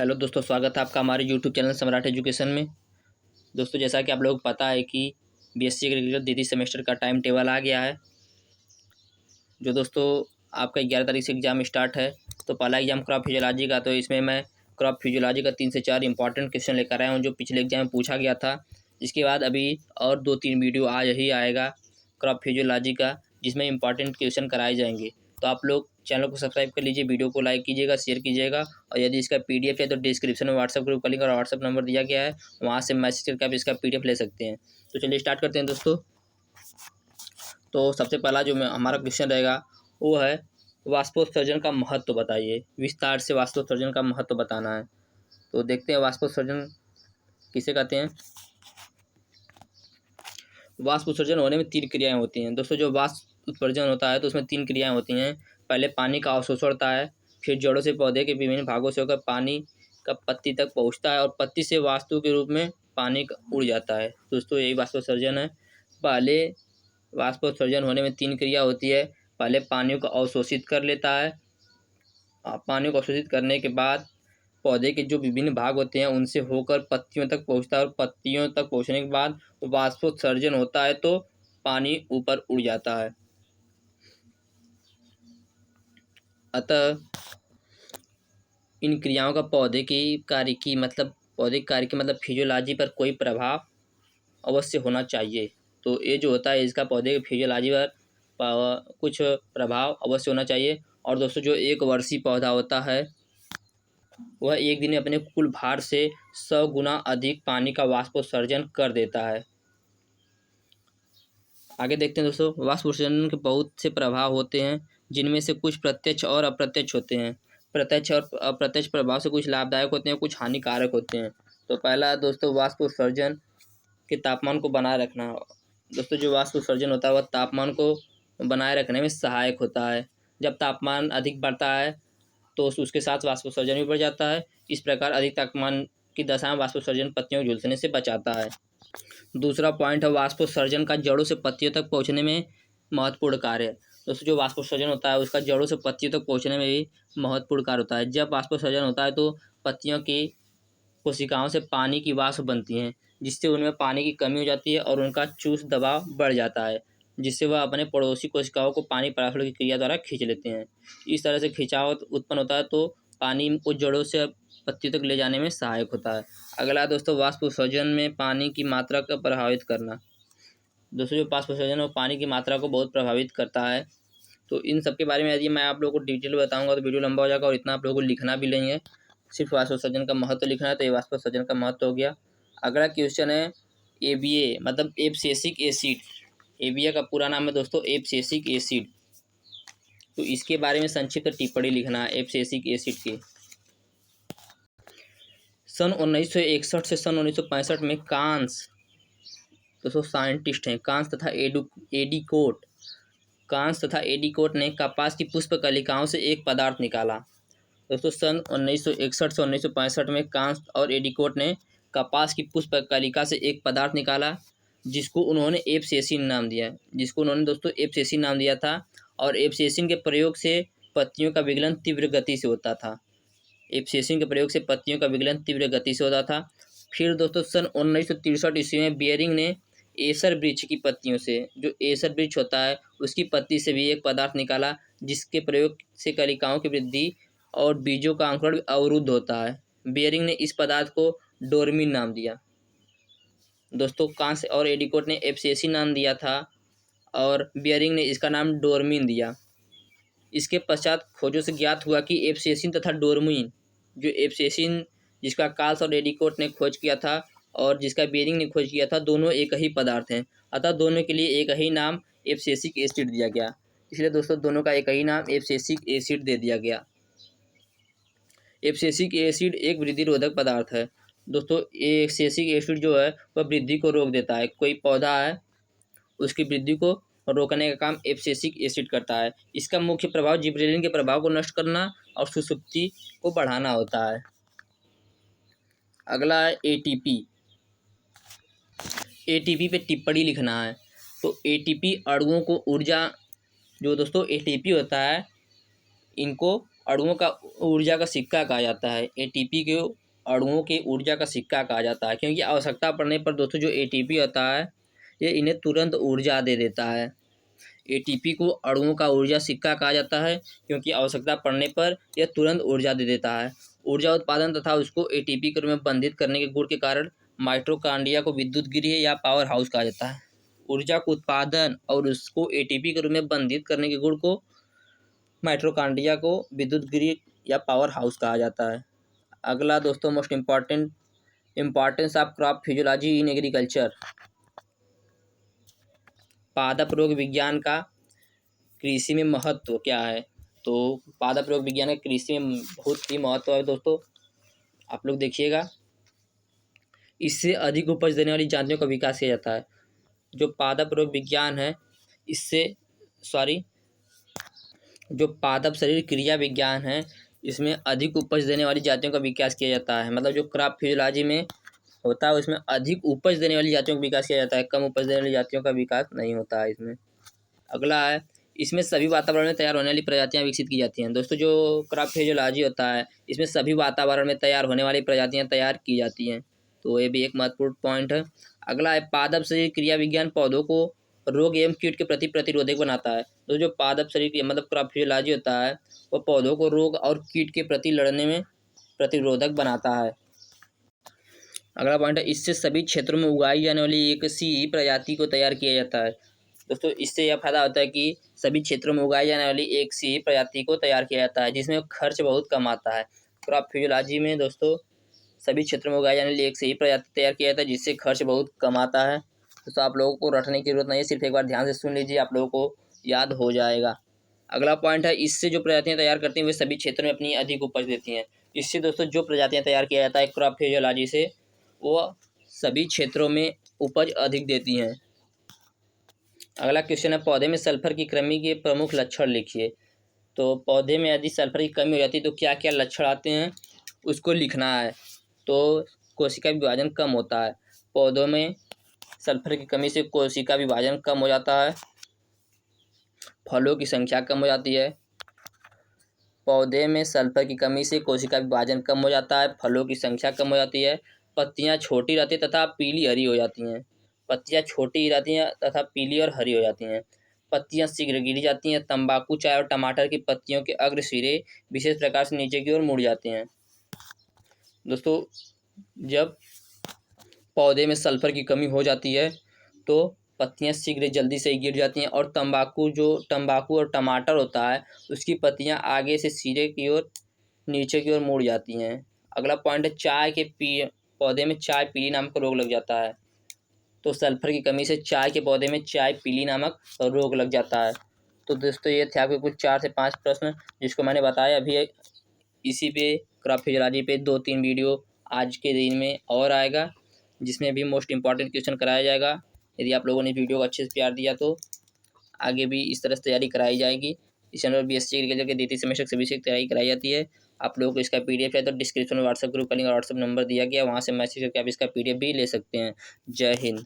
Hello दोस्तों, स्वागत है आपका हमारे यूट्यूब चैनल सम्राट एजुकेशन में। दोस्तों, जैसा कि आप लोगों को पता है कि बीएससी एग्रीकल्चर द्वितीय सेमेस्टर का टाइम टेबल आ गया है। जो दोस्तों आपका 11 तारीख से एग्ज़ाम स्टार्ट है। तो पहला एग्ज़ाम क्रॉप फिजियोलॉजी का, तो इसमें मैं क्रॉप फिजियोलॉजी का 3 से 4 इंपॉर्टेंट क्वेश्चन लेकर आया हूँ जो पिछले एग्जाम में पूछा गया था। इसके बाद अभी और 2-3 वीडियो आज ही आएगा क्रॉप फिजियोलॉजी का, जिसमें इंपॉर्टेंट क्वेश्चन कराए जाएंगे। तो आप लोग चैनल को सब्सक्राइब कर लीजिए, वीडियो को लाइक कीजिएगा, शेयर कीजिएगा। और यदि इसका पीडीएफ है तो डिस्क्रिप्शन में व्हाट्सएप ग्रुप का लिंक और व्हाट्सएप नंबर दिया गया है, वहाँ से मैसेज करके आप इसका पीडीएफ ले सकते हैं। तो चलिए स्टार्ट करते हैं दोस्तों। तो सबसे पहला जो हमारा क्वेश्चन रहेगा वो है, वाष्पोत्सर्जन का महत्व बताइए। विस्तार से वाष्पोत्सर्जन का महत्व बताना है। तो देखते हैं वाष्पोत्सर्जन किसे कहते हैं। वाष्प उत्सर्जन होने में 3 क्रियाएं होती हैं दोस्तों। जो वाष्प उत्सर्जन होता है तो उसमें 3 क्रियाएं होती हैं। पहले पानी का अवशोषण होता है, फिर जड़ों से पौधे के विभिन्न भागों से होकर पानी का पत्ती तक पहुंचता है और पत्ती से वास्तु के रूप में पानी उड़ जाता है। दोस्तों, यही वाष्पोत्सर्जन है। पहले वाष्पोत्सर्जन होने में 3 क्रिया होती है। पहले पानी को अवशोषित कर लेता है। पानी को अवशोषित करने के बाद पौधे के जो विभिन्न भाग होते हैं उनसे होकर पत्तियों तक पहुंचता है और पत्तियों तक पहुंचने के बाद वाष्पोत्सर्जन होता है तो पानी ऊपर उड़ जाता है। अतः इन क्रियाओं का पौधे की कार्य की मतलब फिजियोलॉजी पर कोई प्रभाव अवश्य होना चाहिए। तो ये जो होता है इसका पौधे की फिजियोलॉजी पर कुछ प्रभाव अवश्य होना चाहिए। और दोस्तों, जो 1 वर्षीय पौधा होता है वह एक दिन में अपने कुल भार से 100 गुना अधिक पानी का वाष्पोत्सर्जन कर देता है। आगे देखते हैं दोस्तों। वाष्पोत्सर्जन के बहुत से प्रभाव होते हैं, जिनमें से कुछ प्रत्यक्ष और अप्रत्यक्ष होते हैं। प्रत्यक्ष और अप्रत्यक्ष प्रभाव से कुछ लाभदायक होते हैं, कुछ हानिकारक होते हैं। तो पहला दोस्तों, वाष्पोत्सर्जन के तापमान को बनाए रखना। दोस्तों, जो वाष्पोत्सर्जन होता है वह तापमान को बनाए रखने में सहायक होता है। जब तापमान अधिक बढ़ता है तो उसके साथ वाष्पोत्सर्जन भी बढ़ जाता है। इस प्रकार अधिक तापमान की दशा में वाष्पोत्सर्जन पत्तियों को झुलसने से बचाता है। दूसरा पॉइंट है, वाष्पोत्सर्जन का जड़ों से पत्तियों तक पहुंचने में महत्वपूर्ण कार्य। दोस्तों, जो वाष्पोत्सर्जन होता है उसका जड़ों से पत्तियों तक पहुंचने में भी महत्वपूर्ण कार्य होता है। जब वाष्पोत्सर्जन होता है तो पत्तियों की कोशिकाओं से पानी की वाष्प बनती हैं, जिससे उनमें पानी की कमी हो जाती है और उनका चूस दबाव बढ़ जाता है, जिससे वह अपने पड़ोसी कोशिकाओं को पानी परागण की क्रिया द्वारा खींच लेते हैं। इस तरह से खिंचाव उत्पन्न होता है तो पानी को जड़ों से पत्तियों तक ले जाने में सहायक होता है। अगला दोस्तों, वाष्पोत्सर्जन में पानी की मात्रा को प्रभावित करना। दोस्तों, जो वाष्पोत्सर्जन है वो पानी की मात्रा को बहुत प्रभावित करता है। तो इन सब के बारे में यदि मैं आप लोगों को डिटेल बताऊंगा तो वीडियो लंबा हो जाएगा और इतना आप लोगों को लिखना भी नहीं है। सिर्फ वाष्पोत्सर्जन का महत्व लिखना है, तो ये वाष्पोत्सर्जन का महत्व हो गया। अगला क्वेश्चन है, एबीए मतलब एब्सिसिक एसिड। एबीए का पूरा नाम है दोस्तों एब्सिसिक एसिड। तो इसके बारे में संक्षिप्त टिप्पणी लिखना है एब्सिसिक एसिड के। सन 1961 से सन 1965 में कांस दोस्तों साइंटिस्ट हैं, कांस तथा एडिकोट ने कपास की पुष्प कलिकाओं से एक पदार्थ निकाला। दोस्तों, सन 1961 से 1965 में कांस और एडिकोट ने कपास की पुष्प कलिका से एक पदार्थ निकाला, जिसको उन्होंने एब्सिसिन नाम दिया था। और एब्सिसिन के प्रयोग से पत्तियों का विगलन तीव्र गति से होता था। फिर दोस्तों, सन 1963 ईस्वी में बियरिंग ने एसर वृक्ष की पत्तियों से, जो एसर वृक्ष होता है उसकी पत्ती से भी एक पदार्थ निकाला, जिसके प्रयोग से कलिकाओं की वृद्धि और बीजों का अंकुरण अवरुद्ध होता है। बियरिंग ने इस पदार्थ को डोरमिन नाम दिया। दोस्तों, कांस और एडिकोट ने एब्सिसिन नाम दिया था और बियरिंग ने इसका नाम डोरमिन दिया। इसके पश्चात खोजों से ज्ञात हुआ कि एब्सिसिन तथा डोरमिन, जो एब्सिसिन जिसका कांस और एडिकोट ने खोज किया था और जिसका बियरिंग ने खोज किया था, दोनों एक ही पदार्थ हैं। अतः दोनों के लिए एक ही नाम एब्सिसिक एसिड दिया गया। इसलिए दोस्तों, दोनों का एक ही नाम एब्सिसिक एसिड दे दिया गया। एब्सिसिक एसिड एक वृद्धि रोधक पदार्थ है। दोस्तों, एब्सिसिक एसिड जो है वह वृद्धि को रोक देता है। कोई पौधा है उसकी वृद्धि को रोकने का काम एब्सिसिक एसिड करता है। इसका मुख्य प्रभाव जिबरेलिन के प्रभाव को नष्ट करना और सुसुप्ति को बढ़ाना होता है। अगला है एटीपी। एटीपी पे टिप्पणी लिखना है। तो एटीपी अणुओं को ऊर्जा, जो दोस्तों एटीपी होता है इनको अणुओं का ऊर्जा का सिक्का कहा जाता है। एटीपी को अणुओं की ऊर्जा का सिक्का कहा जाता है, क्योंकि आवश्यकता पड़ने पर दोस्तों जो एटीपी होता है ये इन्हें तुरंत ऊर्जा दे देता है। एटीपी को अणुओं का ऊर्जा सिक्का कहा जाता है, क्योंकि आवश्यकता पड़ने पर यह तुरंत ऊर्जा दे देता है। ऊर्जा उत्पादन तथा उसको एटीपी के रूप में बंधित करने के गुण के कारण माइटोकॉन्ड्रिया को विद्युत गृह या पावर हाउस कहा जाता है। ऊर्जा को उत्पादन और उसको एटीपी के रूप में बंधित करने के गुण को माइटोकॉन्ड्रिया को विद्युत गृह या पावर हाउस कहा जाता है। अगला दोस्तों most importance of crop physiology in agriculture. पादप रोग विज्ञान का कृषि में महत्व क्या है? तो पादप रोग विज्ञान का कृषि में बहुत ही महत्व है दोस्तों। आप लोग देखिएगा, इससे अधिक उपज देने वाली जातियों का विकास किया जाता है। जो पादप रोग विज्ञान है जो पादप शरीर क्रिया विज्ञान है, इसमें अधिक उपज देने वाली जातियों का विकास किया जाता है। मतलब जो क्रॉप फिजियोलॉजी में होता है उसमें अधिक उपज देने वाली जातियों का विकास किया जाता है, कम उपज देने वाली जातियों का विकास नहीं होता है इसमें। अगला है, इसमें सभी वातावरण में तैयार होने वाली प्रजातियां विकसित की जाती हैं। दोस्तों जो क्रॉप फिजियोलॉजी होता है इसमें सभी वातावरण में तैयार होने वाली प्रजातियां तैयार की जाती हैं, तो ये भी एक महत्वपूर्ण पॉइंट है। अगला है, पादप शरीर क्रिया विज्ञान पौधों को रोग एवं कीट के प्रति प्रतिरोधक बनाता है। तो जो पादप शरीर मतलब क्रॉप फिजियोलॉजी होता है वो पौधों को रोग और कीट के प्रति लड़ने में प्रतिरोधक बनाता है। अगला पॉइंट है, इससे सभी क्षेत्रों में उगाई जाने वाली एक सी प्रजाति को तैयार किया जाता है। दोस्तों इससे यह फायदा होता है कि सभी क्षेत्रों में उगाई जाने वाली एक सी प्रजाति को तैयार किया जाता है, जिसमें खर्च बहुत कम आता है। क्रॉप फिजियोलॉजी में दोस्तों सभी क्षेत्रों में उगाई जाने वाली एक से ही प्रजाति तैयार किया जाता है, जिससे खर्च बहुत कम आता है। दोस्तों आप लोगों को रटने की जरूरत नहीं है, सिर्फ एक बार ध्यान से सुन लीजिए, आप लोगों को याद हो जाएगा। अगला पॉइंट है, इससे जो प्रजातियां तैयार करती हैं वे सभी क्षेत्रों में अपनी अधिक उपज देती हैं। इससे दोस्तों जो प्रजातियां तैयार किया जाता है क्रॉप फिजियोलॉजी से वो सभी क्षेत्रों में उपज अधिक देती हैं। अगला क्वेश्चन है, पौधे में सल्फर की कमी के प्रमुख लक्षण लिखिए। तो पौधे में यदि सल्फर की कमी हो जाती है तो क्या क्या लक्षण आते हैं उसको लिखना है। तो कोशिका विभाजन कम होता है, पौधों में सल्फर की कमी से कोशिका विभाजन कम हो जाता है, फलों की संख्या कम हो जाती है। पौधे में सल्फर की कमी से कोशिका विभाजन कम हो जाता है, फलों की संख्या कम हो जाती है, पत्तियां छोटी रहती तथा पीली हरी हो जाती हैं। पत्तियां छोटी रहती हैं तथा पीली और हरी हो जाती हैं। पत्तियां शीघ्र गिर जाती हैं। तंबाकू, चाय और टमाटर की पत्तियों के अग्र सिरे विशेष प्रकार से नीचे की ओर मुड़ जाते हैं। दोस्तों जब पौधे में सल्फर की कमी हो जाती है तो पत्तियां शीघ्र जल्दी से गिर जाती हैं और तंबाकू और टमाटर होता है उसकी पत्तियां आगे से सिरे की ओर नीचे की ओर मुड़ जाती हैं। अगला पॉइंट है, पौधे में चाय पीली नामक रोग लग जाता है। तो सल्फर की कमी से चाय के पौधे में चाय पीली नामक रोग लग जाता है। तो दोस्तों ये थे आपके कुछ 4 से 5 प्रश्न जिसको मैंने बताया। अभी इसी पे क्रॉप फिजियोलॉजी पे 2-3 वीडियो आज के दिन में और आएगा, जिसमें भी मोस्ट इंपॉर्टेंट क्वेश्चन कराया जाएगा। यदि आप लोगों ने वीडियो को अच्छे से प्यार दिया तो आगे भी इस तरह से तैयारी कराई जाएगी। इस चैनल पर बीएससी एग्रीकल्चर के द्वितीय सेमेस्टर सभी से तैयारी कराई जाती है। आप लोगों को इसका पीडीएफ है तो डिस्क्रिप्शन में व्हाट्सएप ग्रुप का लिंक और व्हाट्सएप नंबर दिया गया, वहाँ से मैसेज करके आप इसका पीडीएफ भी ले सकते हैं। जय हिंद।